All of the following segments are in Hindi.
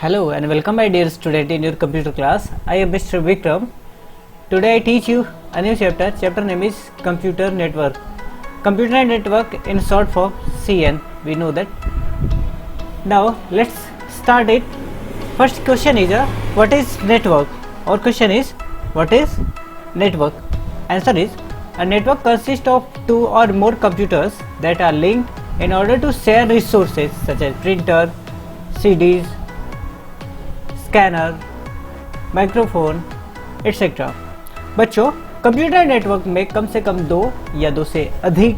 Hello and welcome my dear student in your computer class. I am Mr. Vikram. Today I teach you a new chapter. Chapter name is Computer Network. Computer Network in short form CN. We know that. Now let's start it. First question is what is network? Or question is what is network? Answer is a network consists of two or more computers that are linked in order to share resources such as printer, CDs, scanner, microphone etcetera. बच्चों, कंप्यूटर नेटवर्क में कम से कम दो या दो से अधिक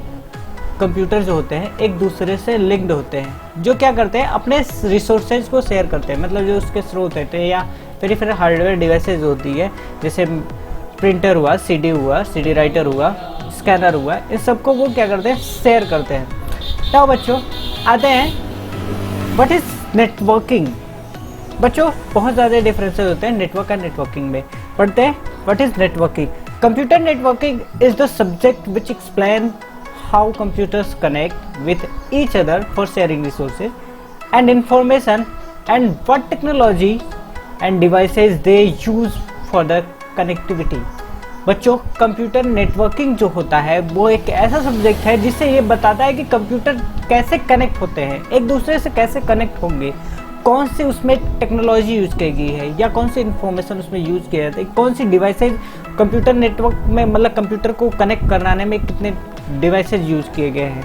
कंप्यूटर जो होते हैं एक दूसरे से लिंक्ड होते हैं, जो क्या करते हैं अपने रिसोर्सेज को शेयर करते हैं। मतलब जो उसके स्रोत होते हैं या फिर हार्डवेयर डिवाइसेज होती है, जैसे प्रिंटर हुआ, सीडी हुआ, सीडी राइटर हुआ, स्कैनर हुआ, इन सबको वो क्या करते हैं शेयर करते हैं। तो बच्चों आते हैं व्हाट इज नेटवर्किंग। बच्चों बहुत ज़्यादा डिफरेंसेस होते हैं नेटवर्क एंड नेटवर्किंग में। पढ़ते हैं what is networking. Computer networking is the subject which explain how computers connect with each other for sharing resources and information and what technology and devices they use for the connectivity. बच्चों कंप्यूटर नेटवर्किंग जो होता है वो एक ऐसा सब्जेक्ट है जिससे ये बताता है कि कंप्यूटर कैसे कनेक्ट होते हैं, एक दूसरे से कैसे कनेक्ट होंगे, कौन सी उसमें टेक्नोलॉजी यूज की गई है या कौन सी इंफॉर्मेशन उसमें यूज किया जाता है, कौन सी डिवाइसेज कंप्यूटर नेटवर्क में, मतलब कंप्यूटर को कनेक्ट कराने में कितने डिवाइसेज यूज किए गए हैं,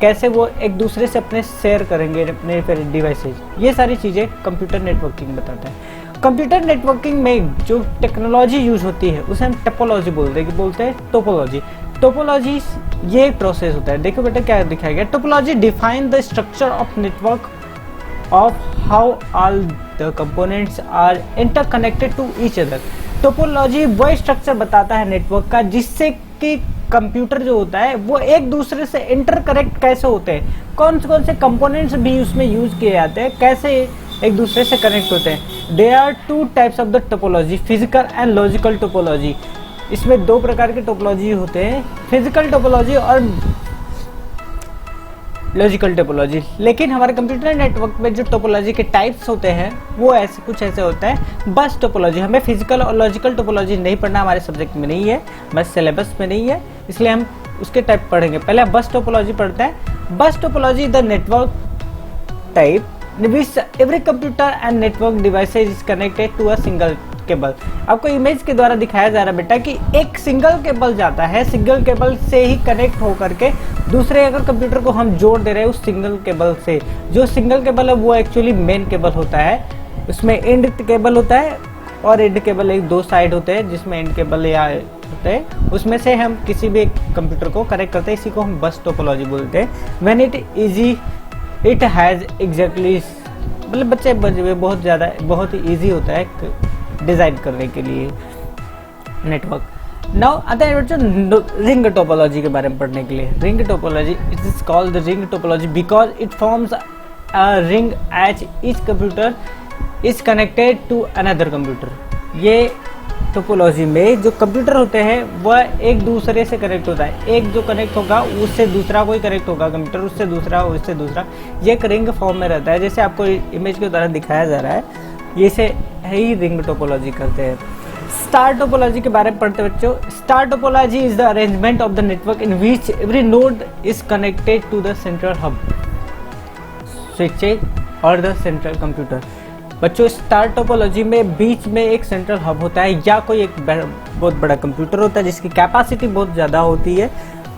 कैसे वो एक दूसरे से अपने शेयर करेंगे अपने डिवाइसेज। ये सारी चीज़ें कंप्यूटर नेटवर्किंग बताता है। कंप्यूटर नेटवर्किंग में जो टेक्नोलॉजी यूज होती है उसे हम टोपोलॉजी बोलते हैं टोपोलॉजी। टोपोलॉजी ये एक प्रोसेस होता है। देखो बेटा क्या दिखाया गया, topology define the structure of network of how all the components are interconnected to each other। Topology वह स्ट्रक्चर बताता है नेटवर्क का जिससे कि कंप्यूटर जो होता है वो एक दूसरे से इंटरकनेक्ट कैसे होते हैं, कौन से कंपोनेंट्स भी उसमें यूज किए जाते हैं, कैसे एक दूसरे से कनेक्ट होते हैं। There are two types of the topology, physical and logical topology. इसमें दो प्रकार के टोपोलॉजी होते हैं, फिजिकल टोपोलॉजी और लॉजिकल टोपोलॉजी। लेकिन हमारे कंप्यूटर नेटवर्क में जो टोपोलॉजी के टाइप्स होते हैं वो कुछ ऐसे होता है। बस टोपोलॉजी, हमें फिजिकल और लॉजिकल टोपोलॉजी नहीं पढ़ना, हमारे सब्जेक्ट में नहीं है, बस सिलेबस में नहीं है, इसलिए हम उसके टाइप पढ़ेंगे। पहले बस टोपोलॉजी पढ़ते हैं। Bus topology the network type which every computer and network devices is connected to a single cable. आपको इमेज के द्वारा दिखाया जा रहा है बेटा कि एक सिंगल केबल जाता है, सिंगल केबल से ही कनेक्ट होकर के दूसरे अगर कंप्यूटर को हम जोड़ दे रहे हैं उस सिंगल केबल से। जो सिंगल केबल है वो एक्चुअली मेन केबल होता है, उसमें एंड केबल होता है और एंड केबल एक दो साइड होते हैं जिसमें एंड केबल या होते हैं, उसमें से हम किसी भी कंप्यूटर को कनेक्ट करते हैं। इसी को हम बस टोपोलॉजी बोलते हैं। व्हेन इट हैज एग्जैक्टली, मतलब बच्चे बहुत ही ईजी होता है डिजाइन करने के लिए नेटवर्क। नाउ आते हैं बच्चों रिंग टोपोलॉजी के बारे में पढ़ने के लिए। Ring topology it is called the ring topology because it forms a ring as each computer is connected to another computer. ये टोपोलॉजी में जो कंप्यूटर होते हैं वह एक दूसरे से कनेक्ट होता है, एक जो कनेक्ट होगा उससे दूसरा कोई कनेक्ट होगा कंप्यूटर, उससे दूसरा, ये एक रिंग फॉर्म में रहता है। जैसे आपको इमेज के द्वारा दिखाया जा रहा है, ये से ही रिंग टोपोलॉजी करते हैं। स्टार टोपोलॉजी के बारे में पढ़ते बच्चों। Star topology is the arrangement of the network in which every node is connected to the central hub switches और द सेंट्रल कंप्यूटर। बच्चों स्टार टोपोलॉजी में बीच में एक सेंट्रल हब होता है या कोई एक बहुत बड़ा कंप्यूटर होता है जिसकी कैपेसिटी बहुत ज़्यादा होती है।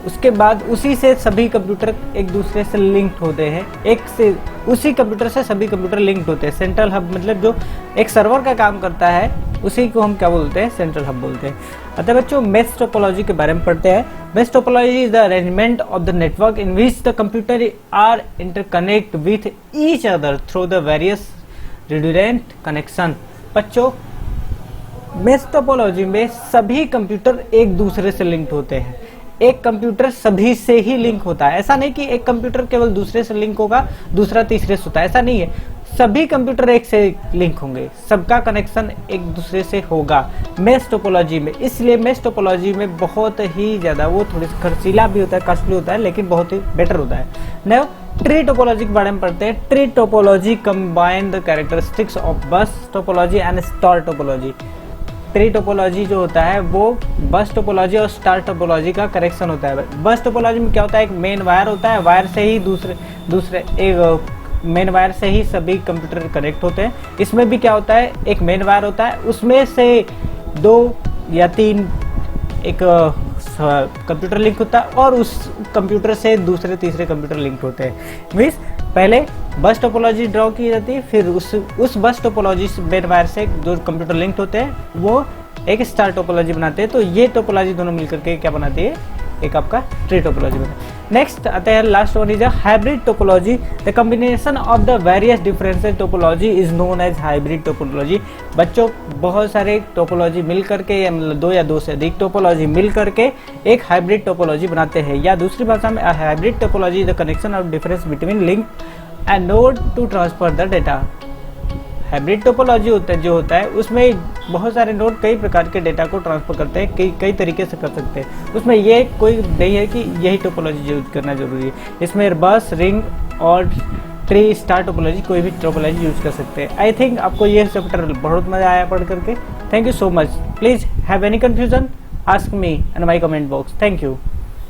उसके बाद उसी से सभी कंप्यूटर एक दूसरे से लिंक्ड होते हैं, उसी कंप्यूटर से सभी कंप्यूटर लिंक्ड होते हैं। सेंट्रल हब मतलब जो एक सर्वर का काम करता है उसी को हम क्या बोलते हैं, सेंट्रल हब बोलते हैं। अतः बच्चों मेश टोपोलॉजी के बारे में पढ़ते हैं। Mesh topology is the arrangement of the network in which the computers are interconnect with each other through the various redundant connection. बच्चों मेश टोपोलॉजी में सभी कंप्यूटर एक दूसरे से लिंक्ड होते हैं, एक कंप्यूटर सभी से ही लिंक होता है। ऐसा नहीं कि एक कंप्यूटर केवल दूसरे से लिंक होगा, दूसरा तीसरे से होता है, ऐसा नहीं है। सभी कंप्यूटर एक से लिंक होंगे, सबका कनेक्शन एक दूसरे से होगा मेश टोपोलॉजी में। इसलिए मेश टोपोलॉजी में बहुत ही ज़्यादा वो थोड़ी खर्चीला भी होता है, कॉस्टली होता है, लेकिन बहुत ही बेटर होता है। नाउ ट्री टोपोलॉजी के बारे में पढ़ते हैं। Tree topology combine the characteristics of बस topology and star topology. Tree topology जो होता है वो बस टोपोलॉजी और स्टार टोपोलॉजी का करेक्शन होता है। बस टोपोलॉजी में क्या होता है, एक मेन वायर होता है, वायर से ही दूसरे एक मेन वायर से ही सभी कंप्यूटर कनेक्ट होते हैं। इसमें भी क्या होता है, एक मेन वायर होता है, उसमें से 2 या 3 एक कंप्यूटर लिंक होता है और उस कंप्यूटर से दूसरे तीसरे कंप्यूटर लिंक होते हैं। मीन्स पहले बस टोपोलॉजी ड्रॉ की जाती है, फिर उस बस टोपोलॉजी से मेन वायर से जो कंप्यूटर लिंक्ड होते हैं वो एक स्टार टोपोलॉजी बनाते हैं। तो ये टोपोलॉजी दोनों मिलकर के क्या बनाती है, एक आपका ट्री टोपोलॉजी बनाता है। नेक्स्ट आता है last one is a hybrid topology. The combination of the various differences topology is known as hybrid topology. बच्चों बहुत सारे टोपोलॉजी मिल करके या 2 या 2 से अधिक टोपोलॉजी मिल करके एक हाइब्रिड टोपोलॉजी बनाते हैं, या दूसरी भाषा में hybrid topology is the connection of difference between link and node to transfer the data. Hybrid topology जो होता है उसमें बहुत सारे नोड कई प्रकार के डेटा को ट्रांसफर करते हैं, कई तरीके से कर सकते हैं। उसमें ये कोई नहीं है कि यही टोपोलॉजी यूज करना जरूरी है। इसमें बस, रिंग और ट्री, स्टार टोपोलॉजी, कोई भी टोपोलॉजी यूज कर सकते हैं। आई थिंक आपको ये चैप्टर बहुत मजा आया पढ़ करके। Thank you so much. Please have any confusion, ask me in my comment box. Thank you.